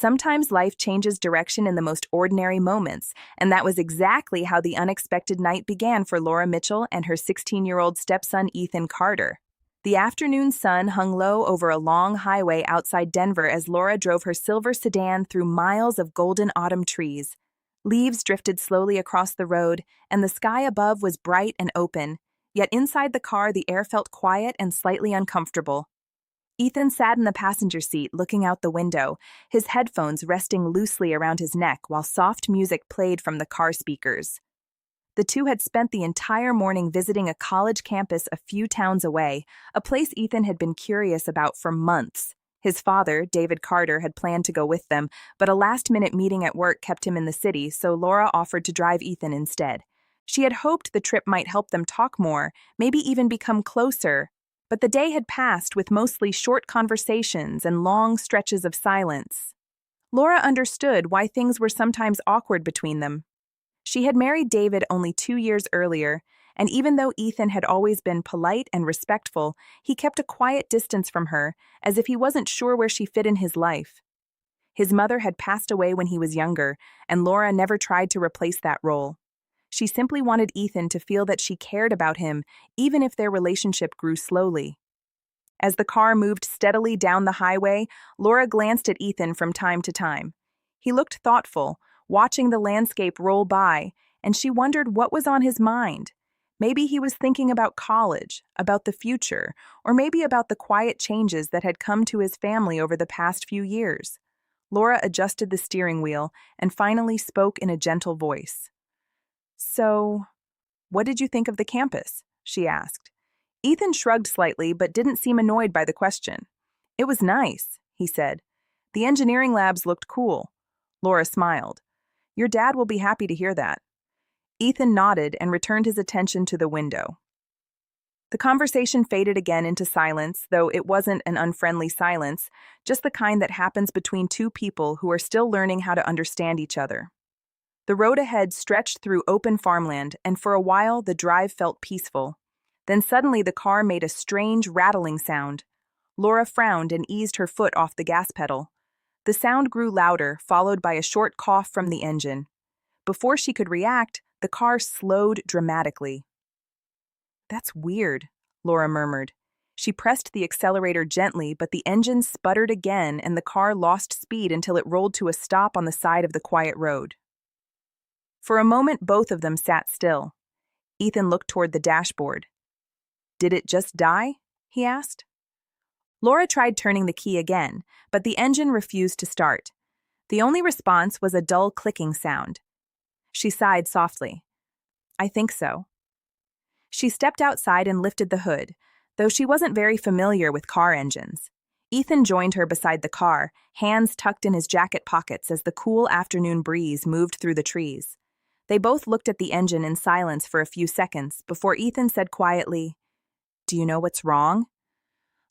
Sometimes life changes direction in the most ordinary moments, and that was exactly how the unexpected night began for Laura Mitchell and her 16-year-old stepson Ethan Carter. The afternoon sun hung low over a long highway outside Denver as Laura drove her silver sedan through miles of golden autumn trees. Leaves drifted slowly across the road, and the sky above was bright and open, yet inside the car the air felt quiet and slightly uncomfortable. Ethan sat in the passenger seat looking out the window, his headphones resting loosely around his neck while soft music played from the car speakers. The two had spent the entire morning visiting a college campus a few towns away, a place Ethan had been curious about for months. His father, David Carter, had planned to go with them, but a last-minute meeting at work kept him in the city, so Laura offered to drive Ethan instead. She had hoped the trip might help them talk more, maybe even become closer. But the day had passed with mostly short conversations and long stretches of silence. Laura understood why things were sometimes awkward between them. She had married David only 2 years earlier, and even though Ethan had always been polite and respectful, he kept a quiet distance from her, as if he wasn't sure where she fit in his life. His mother had passed away when he was younger, and Laura never tried to replace that role. She simply wanted Ethan to feel that she cared about him, even if their relationship grew slowly. As the car moved steadily down the highway, Laura glanced at Ethan from time to time. He looked thoughtful, watching the landscape roll by, and she wondered what was on his mind. Maybe he was thinking about college, about the future, or maybe about the quiet changes that had come to his family over the past few years. Laura adjusted the steering wheel and finally spoke in a gentle voice. "So, what did you think of the campus?" she asked. Ethan shrugged slightly but didn't seem annoyed by the question. "It was nice," he said. "The engineering labs looked cool." Laura smiled. "Your dad will be happy to hear that." Ethan nodded and returned his attention to the window. The conversation faded again into silence, though it wasn't an unfriendly silence, just the kind that happens between two people who are still learning how to understand each other. The road ahead stretched through open farmland, and for a while the drive felt peaceful. Then suddenly the car made a strange rattling sound. Laura frowned and eased her foot off the gas pedal. The sound grew louder, followed by a short cough from the engine. Before she could react, the car slowed dramatically. "That's weird," Laura murmured. She pressed the accelerator gently, but the engine sputtered again and the car lost speed until it rolled to a stop on the side of the quiet road. For a moment, both of them sat still. Ethan looked toward the dashboard. "Did it just die?" he asked. Laura tried turning the key again, but the engine refused to start. The only response was a dull clicking sound. She sighed softly. "I think so." She stepped outside and lifted the hood, though she wasn't very familiar with car engines. Ethan joined her beside the car, hands tucked in his jacket pockets as the cool afternoon breeze moved through the trees. They both looked at the engine in silence for a few seconds before Ethan said quietly, "Do you know what's wrong?"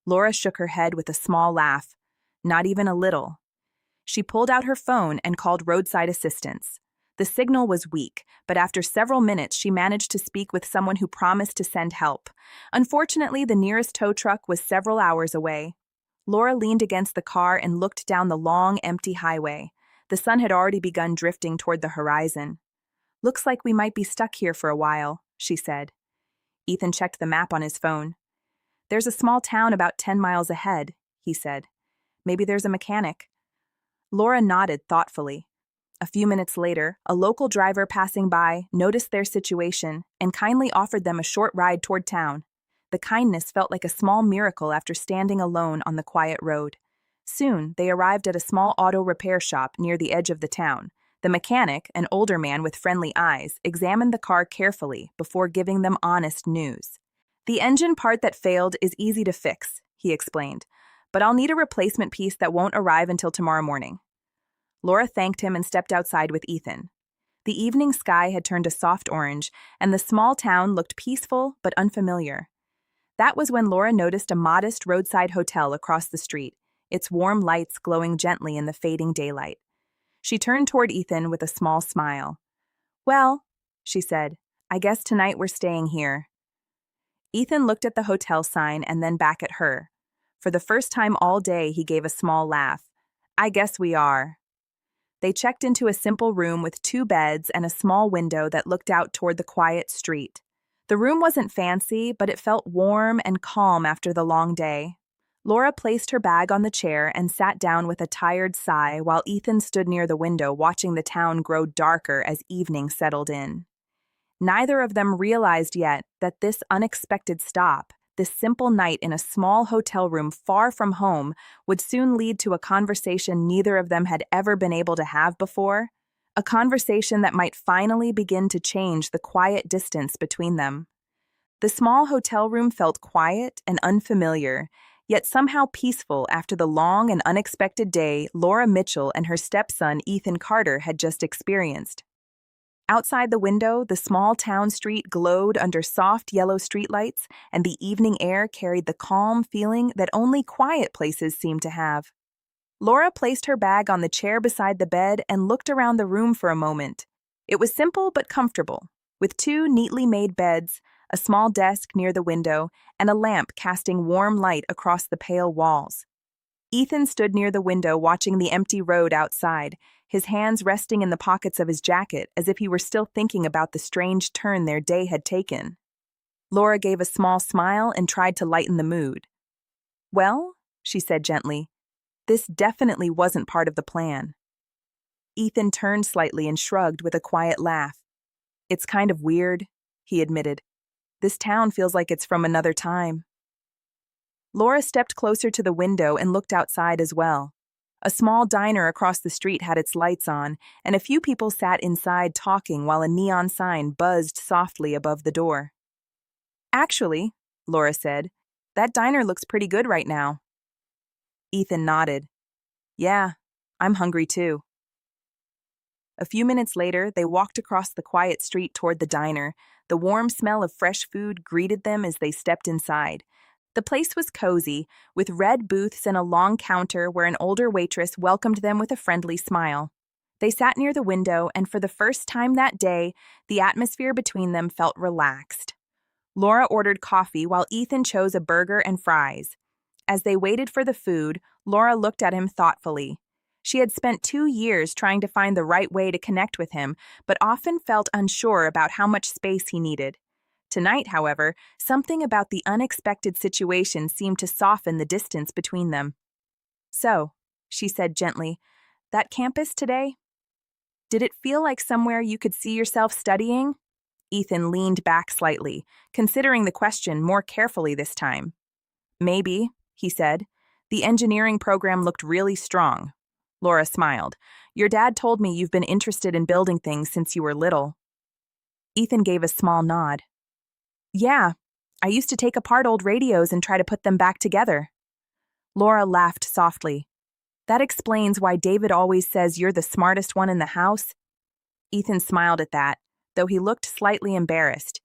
Laura shook her head with a small laugh. "Not even a little." She pulled out her phone and called roadside assistance. The signal was weak, but after several minutes she managed to speak with someone who promised to send help. Unfortunately, the nearest tow truck was several hours away. Laura leaned against the car and looked down the long, empty highway. The sun had already begun drifting toward the horizon. "Looks like we might be stuck here for a while," she said. Ethan checked the map on his phone. "There's a small town about 10 miles ahead," he said. "Maybe there's a mechanic." Laura nodded thoughtfully. A few minutes later, a local driver passing by noticed their situation and kindly offered them a short ride toward town. The kindness felt like a small miracle after standing alone on the quiet road. Soon, they arrived at a small auto repair shop near the edge of the town. The mechanic, an older man with friendly eyes, examined the car carefully before giving them honest news. "The engine part that failed is easy to fix," he explained, "but I'll need a replacement piece that won't arrive until tomorrow morning." Laura thanked him and stepped outside with Ethan. The evening sky had turned a soft orange, and the small town looked peaceful but unfamiliar. That was when Laura noticed a modest roadside hotel across the street, its warm lights glowing gently in the fading daylight. She turned toward Ethan with a small smile. "Well," she said, "I guess tonight we're staying here." Ethan looked at the hotel sign and then back at her. For the first time all day, he gave a small laugh. I guess we are. They checked into a simple room with two beds and a small window that looked out toward the quiet street. The room wasn't fancy, but it felt warm and calm after the long day. Laura placed her bag on the chair and sat down with a tired sigh while Ethan stood near the window watching the town grow darker as evening settled in. Neither of them realized yet that this unexpected stop, this simple night in a small hotel room far from home, would soon lead to a conversation neither of them had ever been able to have before, a conversation that might finally begin to change the quiet distance between them. The small hotel room felt quiet and unfamiliar, yet somehow peaceful after the long and unexpected day Laura Mitchell and her stepson Ethan Carter had just experienced. Outside the window, the small town street glowed under soft yellow streetlights, and the evening air carried the calm feeling that only quiet places seem to have. Laura placed her bag on the chair beside the bed and looked around the room for a moment. It was simple but comfortable, with two neatly made beds, a small desk near the window, and a lamp casting warm light across the pale walls. Ethan stood near the window watching the empty road outside, his hands resting in the pockets of his jacket as if he were still thinking about the strange turn their day had taken. Laura gave a small smile and tried to lighten the mood. "Well," she said gently, "this definitely wasn't part of the plan." Ethan turned slightly and shrugged with a quiet laugh. "It's kind of weird," he admitted. "This town feels like it's from another time." Laura stepped closer to the window and looked outside as well. A small diner across the street had its lights on, and a few people sat inside talking while a neon sign buzzed softly above the door. "Actually," Laura said, "that diner looks pretty good right now." Ethan nodded. "Yeah, I'm hungry too." A few minutes later, they walked across the quiet street toward the diner. The warm smell of fresh food greeted them as they stepped inside. The place was cozy, with red booths and a long counter where an older waitress welcomed them with a friendly smile. They sat near the window, and for the first time that day, the atmosphere between them felt relaxed. Laura ordered coffee while Ethan chose a burger and fries. As they waited for the food, Laura looked at him thoughtfully. She had spent 2 years trying to find the right way to connect with him, but often felt unsure about how much space he needed. Tonight, however, something about the unexpected situation seemed to soften the distance between them. "So," she said gently, "that campus today? Did it feel like somewhere you could see yourself studying?" Ethan leaned back slightly, considering the question more carefully this time. "Maybe," he said. "The engineering program looked really strong." Laura smiled. "Your dad told me you've been interested in building things since you were little." Ethan gave a small nod. "Yeah, I used to take apart old radios and try to put them back together." Laura laughed softly. "That explains why David always says you're the smartest one in the house." Ethan smiled at that, though he looked slightly embarrassed.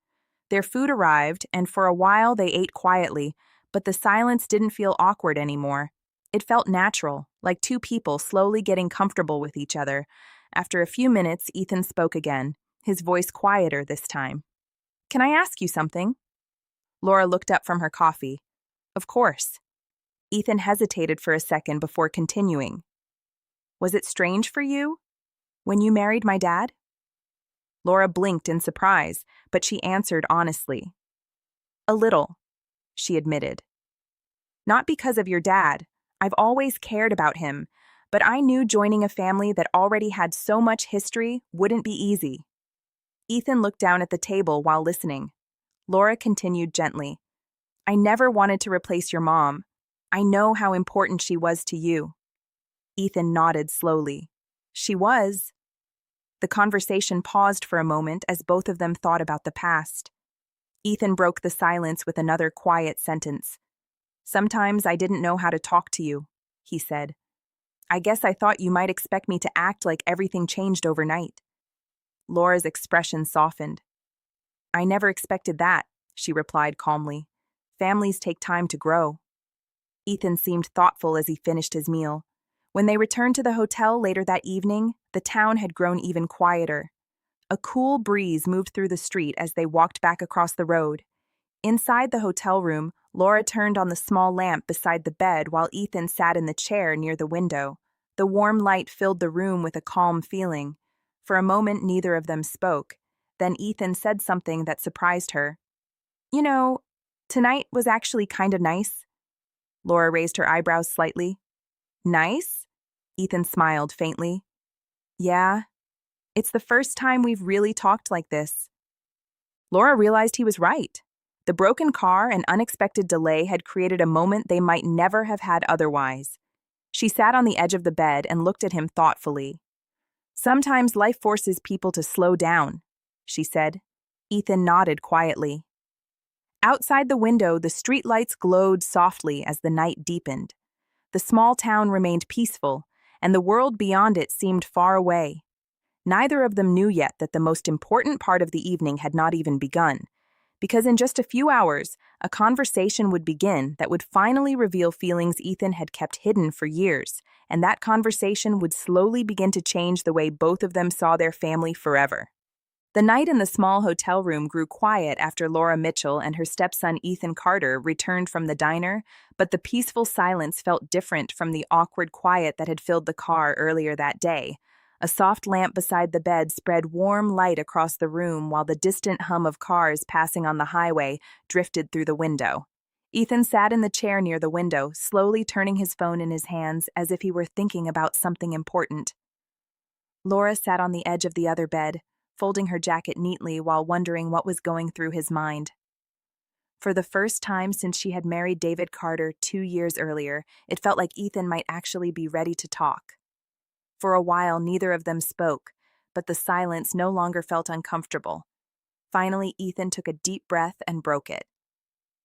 Their food arrived, and for a while they ate quietly, but the silence didn't feel awkward anymore. It felt natural, like two people slowly getting comfortable with each other. After a few minutes, Ethan spoke again, his voice quieter this time. "Can I ask you something?" Laura looked up from her coffee. "Of course." Ethan hesitated for a second before continuing. "Was it strange for you when you married my dad?" Laura blinked in surprise, but she answered honestly. "A little," she admitted. "Not because of your dad. I've always cared about him, but I knew joining a family that already had so much history wouldn't be easy." Ethan looked down at the table while listening. Laura continued gently. "I never wanted to replace your mom. I know how important she was to you." Ethan nodded slowly. "She was." The conversation paused for a moment as both of them thought about the past. Ethan broke the silence with another quiet sentence. "Sometimes I didn't know how to talk to you," he said. "I guess I thought you might expect me to act like everything changed overnight." Laura's expression softened. "I never expected that," she replied calmly. "Families take time to grow." Ethan seemed thoughtful as he finished his meal. When they returned to the hotel later that evening, the town had grown even quieter. A cool breeze moved through the street as they walked back across the road. Inside the hotel room, Laura turned on the small lamp beside the bed while Ethan sat in the chair near the window. The The warm light filled the room with a calm feeling. For a moment, neither of them spoke. Then Ethan said something that surprised her. You know, tonight was actually kind of nice. Laura raised her eyebrows slightly. Nice? Ethan smiled faintly. Yeah, it's the first time we've really talked like this. Laura realized he was right. The broken car and unexpected delay had created a moment they might never have had otherwise. She sat on the edge of the bed and looked at him thoughtfully. Sometimes life forces people to slow down, she said. Ethan nodded quietly. Outside the window, the streetlights glowed softly as the night deepened. The small town remained peaceful, and the world beyond it seemed far away. Neither of them knew yet that the most important part of the evening had not even begun, because in just a few hours, a conversation would begin that would finally reveal feelings Ethan had kept hidden for years, and that conversation would slowly begin to change the way both of them saw their family forever. The night in the small hotel room grew quiet after Laura Mitchell and her stepson Ethan Carter returned from the diner, but the peaceful silence felt different from the awkward quiet that had filled the car earlier that day. A soft lamp beside the bed spread warm light across the room while the distant hum of cars passing on the highway drifted through the window. Ethan sat in the chair near the window, slowly turning his phone in his hands as if he were thinking about something important. Laura sat on the edge of the other bed, folding her jacket neatly while wondering what was going through his mind. For the first time since she had married David Carter 2 years earlier, it felt like Ethan might actually be ready to talk. For a while, neither of them spoke, but the silence no longer felt uncomfortable. Finally, Ethan took a deep breath and broke it.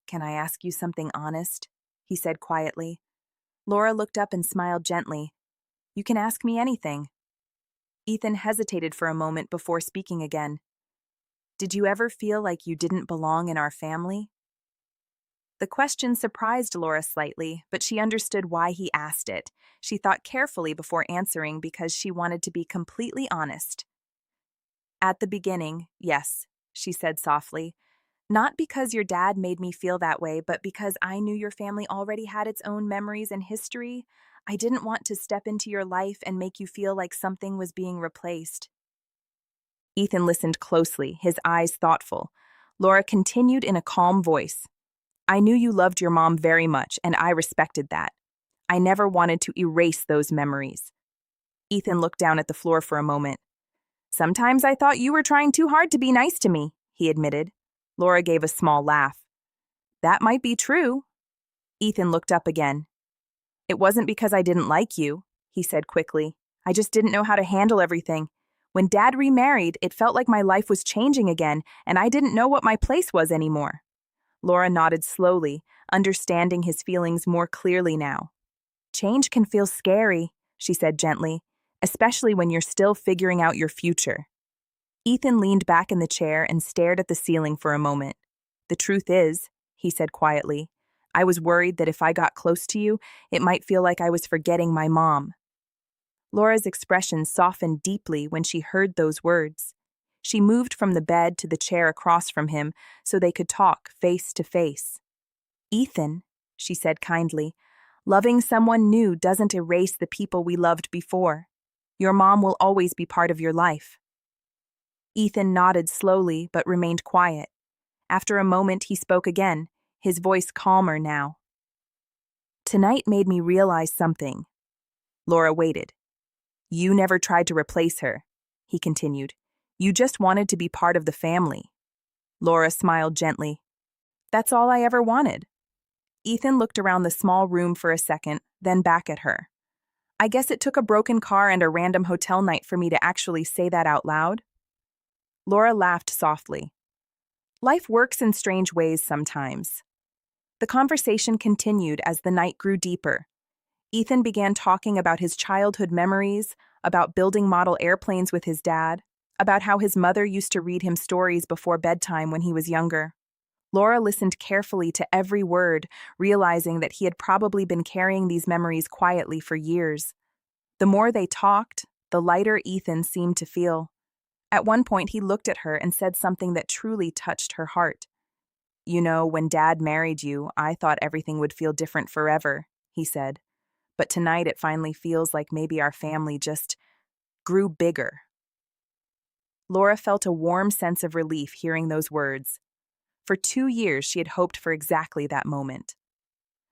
"Can I ask you something honest?" he said quietly. Laura looked up and smiled gently. "You can ask me anything." Ethan hesitated for a moment before speaking again. "Did you ever feel like you didn't belong in our family?" The question surprised Laura slightly, but she understood why he asked it. She thought carefully before answering because she wanted to be completely honest. "At the beginning, yes," she said softly. "Not because your dad made me feel that way, but because I knew your family already had its own memories and history. I didn't want to step into your life and make you feel like something was being replaced." Ethan listened closely, his eyes thoughtful. Laura continued in a calm voice. "I knew you loved your mom very much, and I respected that. I never wanted to erase those memories." Ethan looked down at the floor for a moment. "Sometimes I thought you were trying too hard to be nice to me," he admitted. Laura gave a small laugh. "That might be true." Ethan looked up again. "It wasn't because I didn't like you," he said quickly. "I just didn't know how to handle everything. When Dad remarried, it felt like my life was changing again, and I didn't know what my place was anymore." Laura nodded slowly, understanding his feelings more clearly now. "Change can feel scary," she said gently, "especially when you're still figuring out your future." Ethan leaned back in the chair and stared at the ceiling for a moment. "The truth is," he said quietly, "I was worried that if I got close to you, it might feel like I was forgetting my mom." Laura's expression softened deeply when she heard those words. She moved from the bed to the chair across from him so they could talk face to face. "Ethan," she said kindly, "loving someone new doesn't erase the people we loved before. Your mom will always be part of your life." Ethan nodded slowly but remained quiet. After a moment, he spoke again, his voice calmer now. "Tonight made me realize something." Laura waited. "You never tried to replace her," he continued. "You just wanted to be part of the family." Laura smiled gently. "That's all I ever wanted." Ethan looked around the small room for a second, then back at her. "I guess it took a broken car and a random hotel night for me to actually say that out loud." Laura laughed softly. "Life works in strange ways sometimes." The conversation continued as the night grew deeper. Ethan began talking about his childhood memories, about building model airplanes with his dad, about how his mother used to read him stories before bedtime when he was younger. Laura listened carefully to every word, realizing that he had probably been carrying these memories quietly for years. The more they talked, the lighter Ethan seemed to feel. At one point, he looked at her and said something that truly touched her heart. "You know, when Dad married you, I thought everything would feel different forever," he said. but tonight it finally feels like maybe our family just grew bigger. Laura felt a warm sense of relief hearing those words. For 2 years, she had hoped for exactly that moment.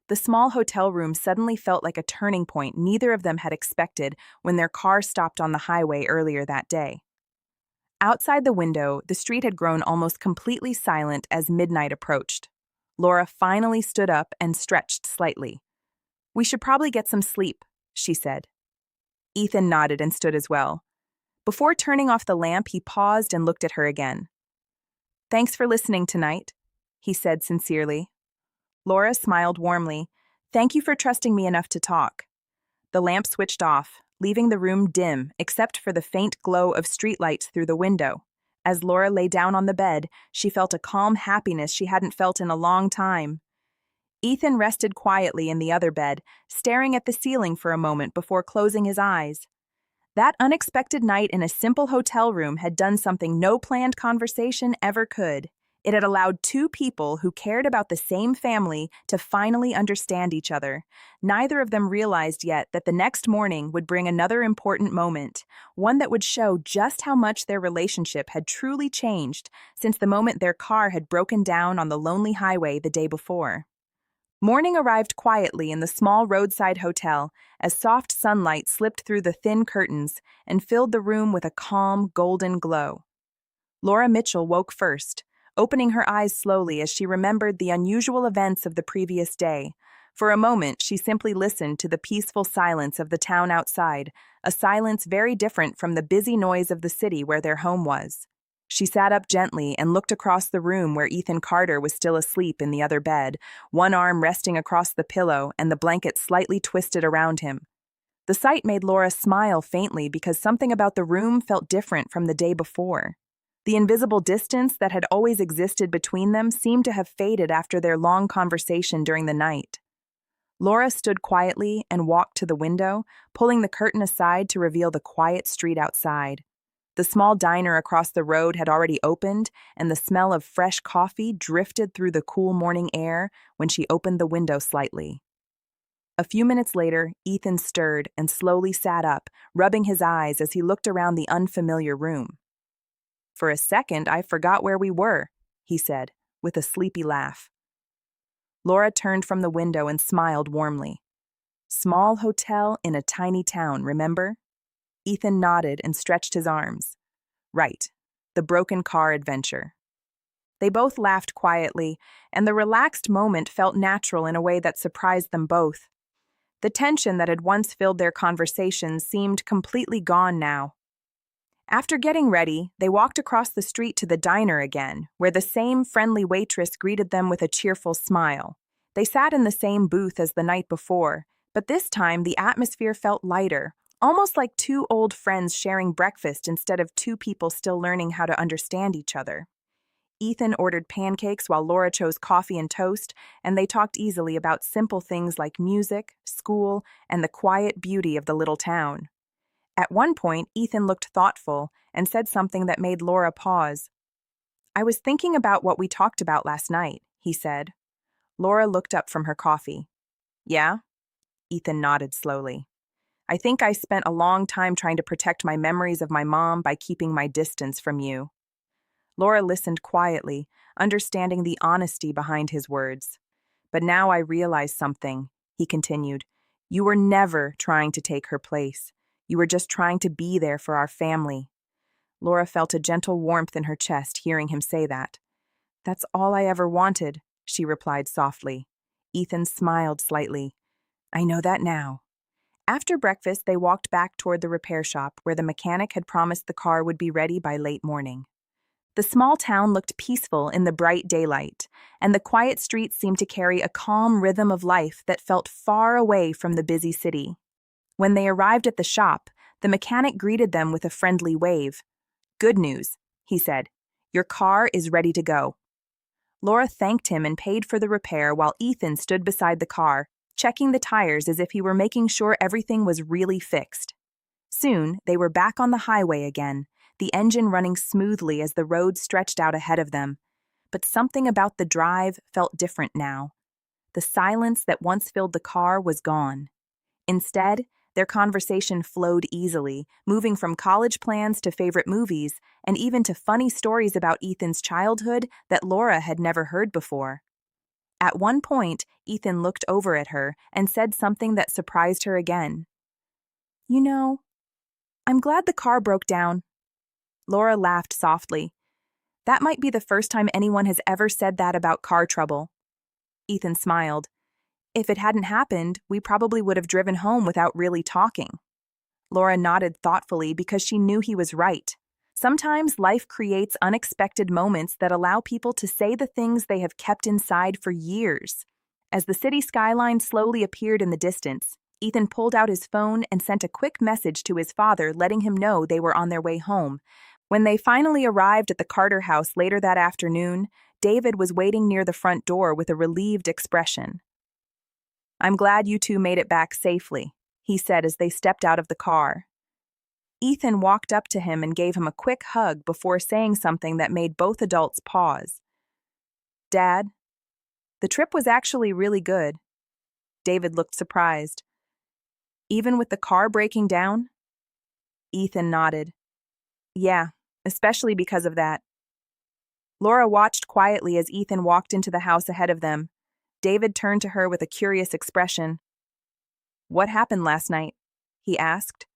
The small hotel room suddenly felt like a turning point neither of them had expected when their car stopped on the highway earlier that day. Outside the window, the street had grown almost completely silent as midnight approached. Laura finally stood up and stretched slightly. "We should probably get some sleep," she said. Ethan nodded and stood as well. Before turning off the lamp, he paused and looked at her again. "Thanks for listening tonight," he said sincerely. Laura smiled warmly. "Thank you for trusting me enough to talk." The lamp switched off, leaving the room dim except for the faint glow of streetlights through the window. As Laura lay down on the bed, she felt a calm happiness she hadn't felt in a long time. Ethan rested quietly in the other bed, staring at the ceiling for a moment before closing his eyes. That unexpected night in a simple hotel room had done something no planned conversation ever could. It had allowed two people who cared about the same family to finally understand each other. Neither of them realized yet that the next morning would bring another important moment, one that would show just how much their relationship had truly changed since the moment their car had broken down on the lonely highway the day before. Morning arrived quietly in the small roadside hotel as soft sunlight slipped through the thin curtains and filled the room with a calm, golden glow. Laura Mitchell woke first, opening her eyes slowly as she remembered the unusual events of the previous day. For a moment, she simply listened to the peaceful silence of the town outside, a silence very different from the busy noise of the city where their home was. She sat up gently and looked across the room where Ethan Carter was still asleep in the other bed, one arm resting across the pillow and the blanket slightly twisted around him. The sight made Laura smile faintly because something about the room felt different from the day before. The invisible distance that had always existed between them seemed to have faded after their long conversation during the night. Laura stood quietly and walked to the window, pulling the curtain aside to reveal the quiet street outside. The small diner across the road had already opened, and the smell of fresh coffee drifted through the cool morning air when she opened the window slightly. A few minutes later, Ethan stirred and slowly sat up, rubbing his eyes as he looked around the unfamiliar room. "For a second, I forgot where we were," he said, with a sleepy laugh. Laura turned from the window and smiled warmly. "Small hotel in a tiny town, remember?" Ethan nodded and stretched his arms. "Right, the broken car adventure." They both laughed quietly, and the relaxed moment felt natural in a way that surprised them both. The tension that had once filled their conversations seemed completely gone now. After getting ready, they walked across the street to the diner again, where the same friendly waitress greeted them with a cheerful smile. They sat in the same booth as the night before, but this time the atmosphere felt lighter, almost like two old friends sharing breakfast instead of two people still learning how to understand each other. Ethan ordered pancakes while Laura chose coffee and toast, and they talked easily about simple things like music, school, and the quiet beauty of the little town. At one point, Ethan looked thoughtful and said something that made Laura pause. "I was thinking about what we talked about last night," he said. Laura looked up from her coffee. "Yeah?" Ethan nodded slowly. "I think I spent a long time trying to protect my memories of my mom by keeping my distance from you." Laura listened quietly, understanding the honesty behind his words. "But now I realize something," he continued. "You were never trying to take her place. You were just trying to be there for our family." Laura felt a gentle warmth in her chest hearing him say that. "That's all I ever wanted," she replied softly. Ethan smiled slightly. "I know that now." After breakfast, they walked back toward the repair shop where the mechanic had promised the car would be ready by late morning. The small town looked peaceful in the bright daylight, and the quiet streets seemed to carry a calm rhythm of life that felt far away from the busy city. When they arrived at the shop, the mechanic greeted them with a friendly wave. "Good news," he said. "Your car is ready to go." Laura thanked him and paid for the repair while Ethan stood beside the car, checking the tires as if he were making sure everything was really fixed. Soon, they were back on the highway again, the engine running smoothly as the road stretched out ahead of them. But something about the drive felt different now. The silence that once filled the car was gone. Instead, their conversation flowed easily, moving from college plans to favorite movies, and even to funny stories about Ethan's childhood that Laura had never heard before. At one point, Ethan looked over at her and said something that surprised her again. "You know, I'm glad the car broke down." Laura laughed softly. That might be the first time anyone has ever said that about car trouble. Ethan smiled. "If it hadn't happened, we probably would have driven home without really talking." Laura nodded thoughtfully because she knew he was right. Sometimes life creates unexpected moments that allow people to say the things they have kept inside for years. As the city skyline slowly appeared in the distance, Ethan pulled out his phone and sent a quick message to his father letting him know they were on their way home. When they finally arrived at the Carter house later that afternoon, David was waiting near the front door with a relieved expression. "I'm glad you two made it back safely," he said as they stepped out of the car. Ethan walked up to him and gave him a quick hug before saying something that made both adults pause. "Dad, the trip was actually really good." David looked surprised. "Even with the car breaking down?" Ethan nodded. "Yeah, especially because of that." Laura watched quietly as Ethan walked into the house ahead of them. David turned to her with a curious expression. "What happened last night?" he asked.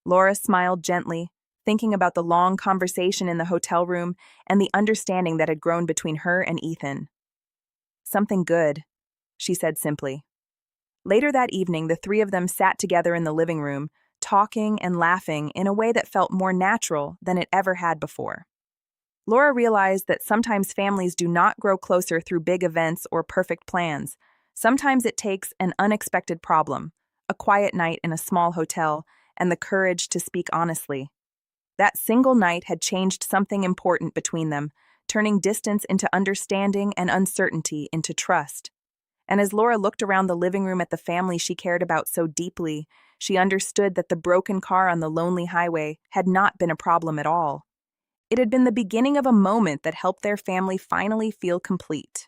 Laura smiled gently, thinking about the long conversation in the hotel room and the understanding that had grown between her and Ethan. "Something good," she said simply. Later that evening, the three of them sat together in the living room, talking and laughing in a way that felt more natural than it ever had before. Laura realized that sometimes families do not grow closer through big events or perfect plans. Sometimes it takes an unexpected problem, a quiet night in a small hotel, and the courage to speak honestly. That single night had changed something important between them, turning distance into understanding and uncertainty into trust. And as Laura looked around the living room at the family she cared about so deeply, she understood that the broken car on the lonely highway had not been a problem at all. It had been the beginning of a moment that helped their family finally feel complete.